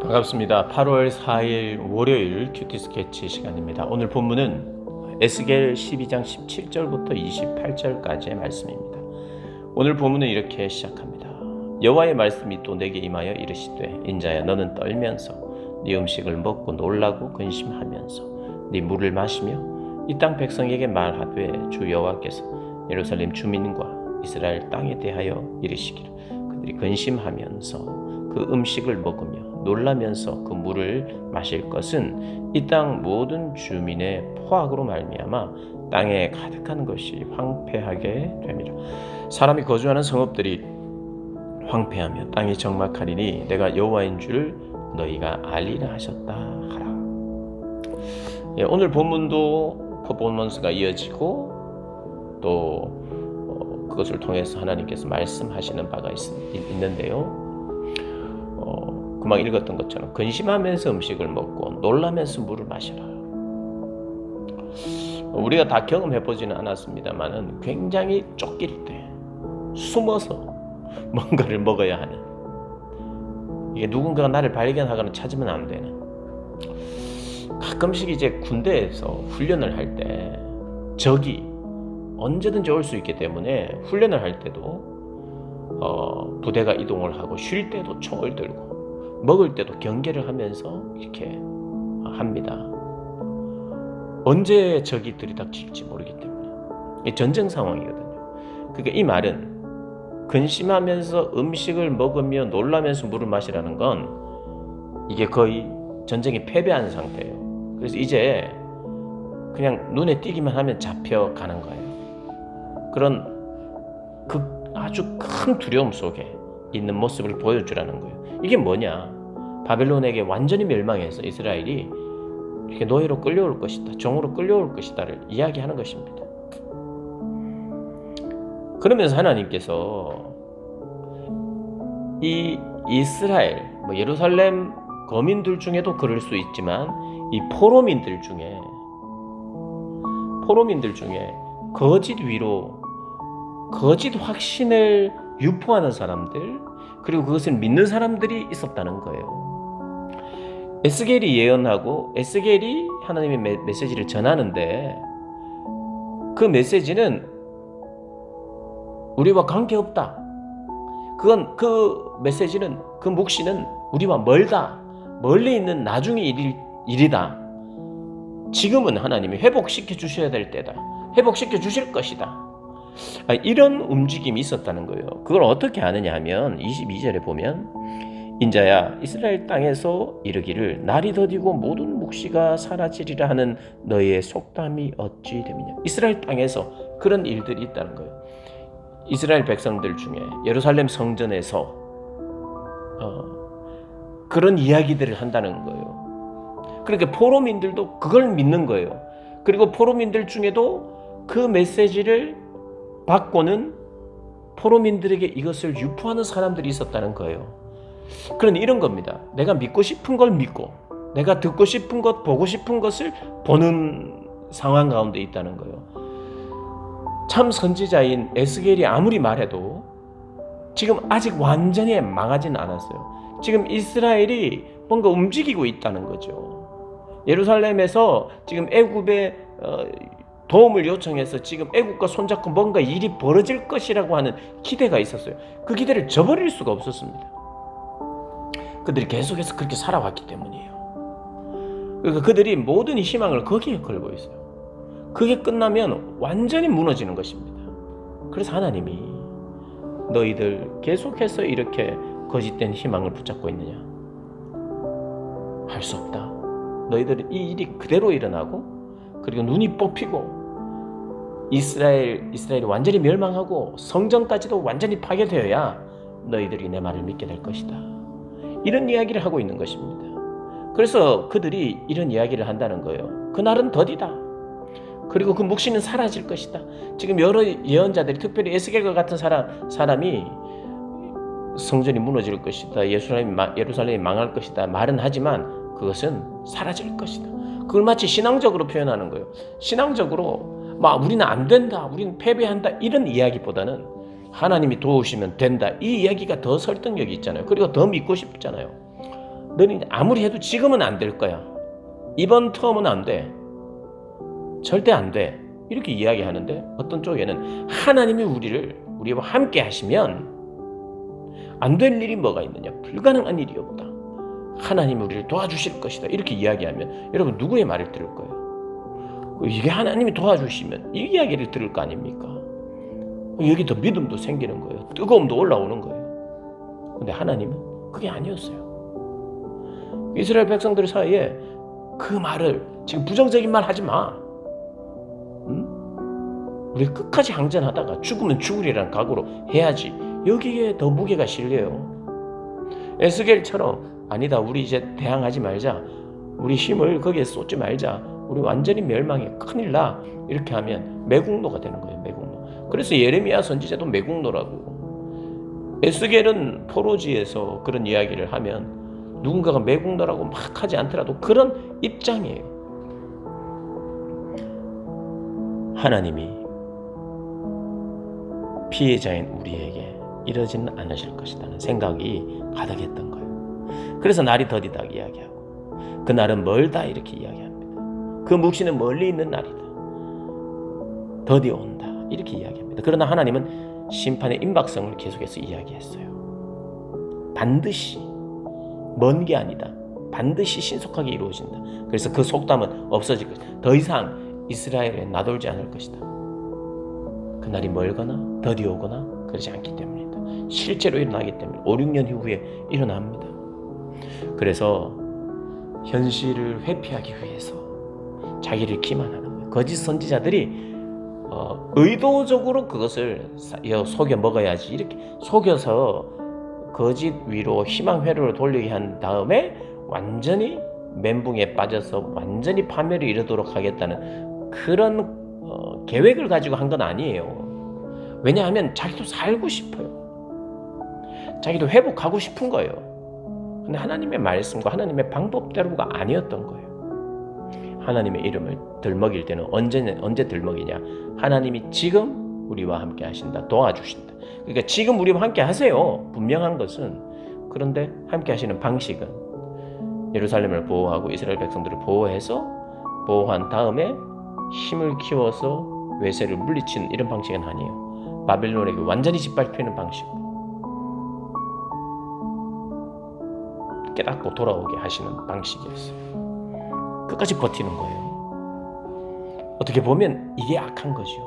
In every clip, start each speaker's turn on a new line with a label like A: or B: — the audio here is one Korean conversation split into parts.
A: 반갑습니다. 8월 4일 월요일 큐티 스케치 시간입니다. 오늘 본문은 에스겔 12장 17절부터 28절까지의 말씀입니다. 오늘 본문은 이렇게 시작합니다. 여호와의 말씀이 또 내게 임하여 이르시되 인자야 너는 떨면서 네 음식을 먹고 놀라고 근심하면서 네 물을 마시며 이 땅 백성에게 말하되 주 여호와께서 예루살렘 주민과 이스라엘 땅에 대하여 이르시기를 그들이 근심하면서 그 음식을 먹으며 놀라면서 그 물을 마실 것은 이 땅 모든 주민의 포악으로 말미암아 땅에 가득한 것이 황폐하게 됨이라. 사람이 거주하는 성읍들이 황폐하며 땅이 적막하리니 내가 여호와인 줄 너희가 알리라 하셨다 하라. 오늘 본문도 퍼포먼스가 이어지고 또 그것을 통해서 하나님께서 말씀하시는 바가 있는데요. 금방 읽었던 것처럼 근심하면서 음식을 먹고 놀라면서 물을 마셔라. 우리가 다 경험해보지는 않았습니다만은 굉장히 쫓길 때 숨어서 뭔가를 먹어야 하는, 이게 누군가가 나를 발견하거나 찾으면 안 되는, 가끔씩 이제 군대에서 훈련을 할 때 적이 언제든지 올 수 있기 때문에 훈련을 할 때도 부대가 이동을 하고 쉴 때도 총을 들고 먹을 때도 경계를 하면서 이렇게 합니다. 언제 적이 들이닥칠지 모르기 때문에 이게 전쟁 상황이거든요. 그러니까 이 말은 근심하면서 음식을 먹으며 놀라면서 물을 마시라는 건 이게 거의 전쟁에 패배한 상태예요. 그래서 이제 그냥 눈에 띄기만 하면 잡혀가는 거예요. 그런 아주 큰 두려움 속에 있는 모습을 보여주라는 거예요. 이게 뭐냐? 바벨론에게 완전히 멸망해서 이스라엘이 이렇게 노예로 끌려올 것이다, 종으로 끌려올 것이다를 이야기하는 것입니다. 그러면서 하나님께서 이 이스라엘, 예루살렘 거민들 중에도 그럴 수 있지만 이 포로민들 중에 거짓 위로, 거짓 확신을 유포하는 사람들, 그리고 그것을 믿는 사람들이 있었다는 거예요. 에스겔이 예언하고 에스겔이 하나님의 메시지를 전하는데 그 메시지는 우리와 관계없다. 그 메시지는, 그 묵시는 우리와 멀다, 멀리 있는 나중의 일이다. 지금은 하나님이 회복시켜 주셔야 될 때다. 회복시켜 주실 것이다. 이런 움직임이 있었다는 거예요. 그걸 어떻게 아느냐 하면 22절에 보면 인자야 이스라엘 땅에서 이르기를 날이 더디고 모든 묵시가 사라지리라 하는 너희의 속담이 어찌 됨이냐. 이스라엘 땅에서 그런 일들이 있다는 거예요. 이스라엘 백성들 중에 예루살렘 성전에서 그런 이야기들을 한다는 거예요. 그러니까 포로민들도 그걸 믿는 거예요. 그리고 포로민들 중에도 그 메시지를 받고는 포로민들에게 이것을 유포하는 사람들이 있었다는 거예요. 그런데 이런 겁니다. 내가 믿고 싶은 걸 믿고 내가 듣고 싶은 것, 보고 싶은 것을 보는 상황 가운데 있다는 거예요. 참 선지자인 에스겔이 아무리 말해도 지금 아직 완전히 망하지는 않았어요. 지금 이스라엘이 뭔가 움직이고 있다는 거죠. 예루살렘에서 지금 애굽의 도움을 요청해서 지금 애국과 손잡고 뭔가 일이 벌어질 것이라고 하는 기대가 있었어요. 그 기대를 저버릴 수가 없었습니다. 그들이 계속해서 그렇게 살아왔기 때문이에요. 그러니까 그들이 모든 희망을 거기에 걸고 있어요. 그게 끝나면 완전히 무너지는 것입니다. 그래서 하나님이 너희들 계속해서 이렇게 거짓된 희망을 붙잡고 있느냐? 할 수 없다. 너희들은 이 일이 그대로 일어나고 그리고 눈이 뽑히고 이스라엘이 완전히 멸망하고 성전까지도 완전히 파괴되어야 너희들이 내 말을 믿게 될 것이다. 이런 이야기를 하고 있는 것입니다. 그래서 그들이 이런 이야기를 한다는 거예요. 그날은 더디다. 그리고 그 묵시는 사라질 것이다. 지금 여러 예언자들이, 특별히 에스겔과 같은 사람이 성전이 무너질 것이다, 예루살렘이 망할 것이다 말은 하지만 그것은 사라질 것이다. 그걸 마치 신앙적으로 표현하는 거예요. 신앙적으로 우리는 안 된다, 우리는 패배한다 이런 이야기보다는 하나님이 도우시면 된다, 이 이야기가 더 설득력이 있잖아요. 그리고 더 믿고 싶잖아요. 너는 아무리 해도 지금은 안 될 거야. 이번 텀은 안 돼. 절대 안 돼. 이렇게 이야기하는데 어떤 쪽에는 하나님이 우리와 함께 하시면 안 될 일이 뭐가 있느냐? 불가능한 일이 없다. 하나님이 우리를 도와주실 것이다. 이렇게 이야기하면 여러분 누구의 말을 들을 거예요? 이게 하나님이 도와주시면 이 이야기를 들을 거 아닙니까? 여기 더 믿음도 생기는 거예요. 뜨거움도 올라오는 거예요. 근데 하나님은 그게 아니었어요. 이스라엘 백성들 사이에 그 말을 지금 부정적인 말 하지 마. 우리 끝까지 항전하다가 죽으면 죽으리라는 각오로 해야지. 여기에 더 무게가 실려요. 에스겔처럼 아니다. 우리 이제 대항하지 말자. 우리 힘을 거기에 쏟지 말자. 우리 완전히 멸망해. 큰일 나. 이렇게 하면 매국노가 되는 거예요. 매국노. 그래서 예레미야 선지자도 매국노라고. 에스겔은 포로지에서 그런 이야기를 하면 누군가가 매국노라고 막 하지 않더라도 그런 입장이에요. 하나님이 피해자인 우리에게 이러지는 않으실 것이라는 생각이 가득했던 거예요. 그래서 날이 더디다 이야기하고 그날은 멀다 이렇게 이야기합니다. 그 묵시는 멀리 있는 날이다. 더디 온다 이렇게 이야기합니다. 그러나 하나님은 심판의 임박성을 계속해서 이야기했어요. 반드시 먼 게 아니다. 반드시 신속하게 이루어진다. 그래서 그 속담은 없어질 것이다. 더 이상 이스라엘에 나돌지 않을 것이다. 그날이 멀거나 더디 오거나 그러지 않기 때문이다. 실제로 일어나기 때문에 5, 6년 후에 일어납니다. 그래서 현실을 회피하기 위해서 자기를 기만하는 거예요. 거짓 선지자들이 의도적으로 그것을 속여 먹어야지 이렇게 속여서 거짓 위로 희망 회로를 돌리게 한 다음에 완전히 멘붕에 빠져서 완전히 파멸을 이루도록 하겠다는 그런 계획을 가지고 한 건 아니에요. 왜냐하면 자기도 살고 싶어요. 자기도 회복하고 싶은 거예요. 근데 하나님의 말씀과 하나님의 방법대로가 아니었던 거예요. 하나님의 이름을 들먹일 때는 언제 들먹이냐? 하나님이 지금 우리와 함께 하신다. 도와주신다. 그러니까 지금 우리와 함께 하세요. 분명한 것은. 그런데 함께 하시는 방식은 예루살렘을 보호하고 이스라엘 백성들을 보호한 다음에 힘을 키워서 외세를 물리치는 이런 방식은 아니에요. 바벨론에게 완전히 짓밟히는 방식. 깨닫고 돌아오게 하시는 방식이었어요. 끝까지 버티는 거예요. 어떻게 보면 이게 악한 거죠.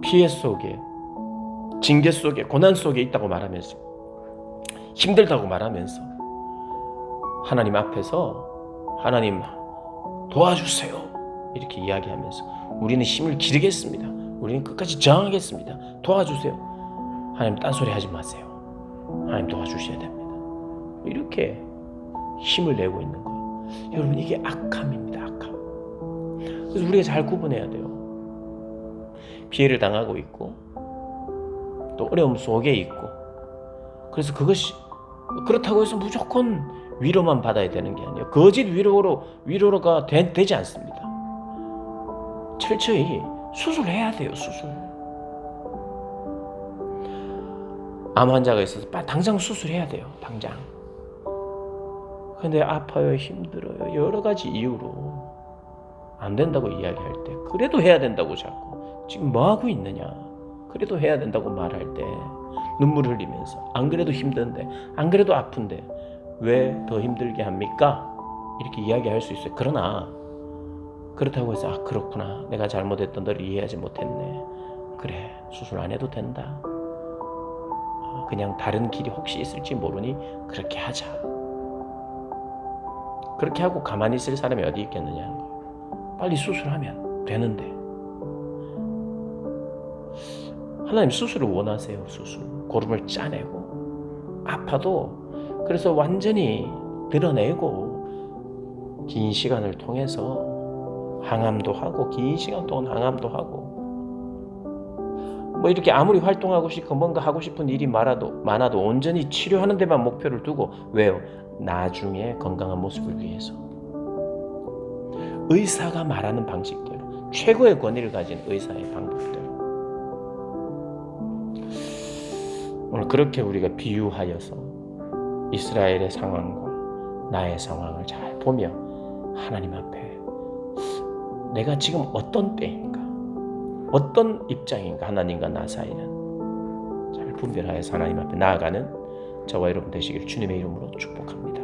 A: 피해 속에, 징계 속에, 고난 속에 있다고 말하면서, 힘들다고 말하면서 하나님 앞에서 하나님 도와주세요 이렇게 이야기하면서 우리는 힘을 기르겠습니다. 우리는 끝까지 저항하겠습니다. 도와주세요. 하나님 딴소리 하지 마세요. 하나님 도와주셔야 됩니다. 이렇게 힘을 내고 있는 거예요. 여러분 이게 악함입니다. 악함. 그래서 우리가 잘 구분해야 돼요. 피해를 당하고 있고 또 어려움 속에 있고 그래서 그것이 그렇다고 해서 무조건 위로만 받아야 되는 게 아니에요. 거짓 위로가 되지 않습니다. 철저히 수술해야 돼요. 수술. 암 환자가 있어서 당장 수술해야 돼요. 당장. 근데 아파요, 힘들어요, 여러 가지 이유로 안 된다고 이야기할 때 그래도 해야 된다고 자꾸 지금 뭐 하고 있느냐 그래도 해야 된다고 말할 때 눈물 흘리면서 안 그래도 힘든데 안 그래도 아픈데 왜 더 힘들게 합니까? 이렇게 이야기할 수 있어요. 그러나 그렇다고 해서 그렇구나 내가 잘못했던 너를 이해하지 못했네 그래 수술 안 해도 된다 그냥 다른 길이 혹시 있을지 모르니 그렇게 하자 그렇게 하고 가만히 있을 사람이 어디 있겠느냐 빨리 수술하면 되는데 하나님 수술을 원하세요. 수술 고름을 짜내고 아파도 그래서 완전히 드러내고 긴 시간을 통해서 항암도 하고 긴 시간 동안 항암도 하고 뭐 이렇게 아무리 활동하고 싶고 뭔가 하고 싶은 일이 많아도 온전히 치료하는 데만 목표를 두고 왜요? 나중에 건강한 모습을 위해서 의사가 말하는 방식대로 최고의 권위를 가진 의사의 방법대로 오늘 그렇게 우리가 비유하여서 이스라엘의 상황과 나의 상황을 잘 보며 하나님 앞에 내가 지금 어떤 때인가, 어떤 입장인가, 하나님과 나 사이는 잘 분별하여서 하나님 앞에 나아가는 저와 여러분 되시길 주님의 이름으로 축복합니다.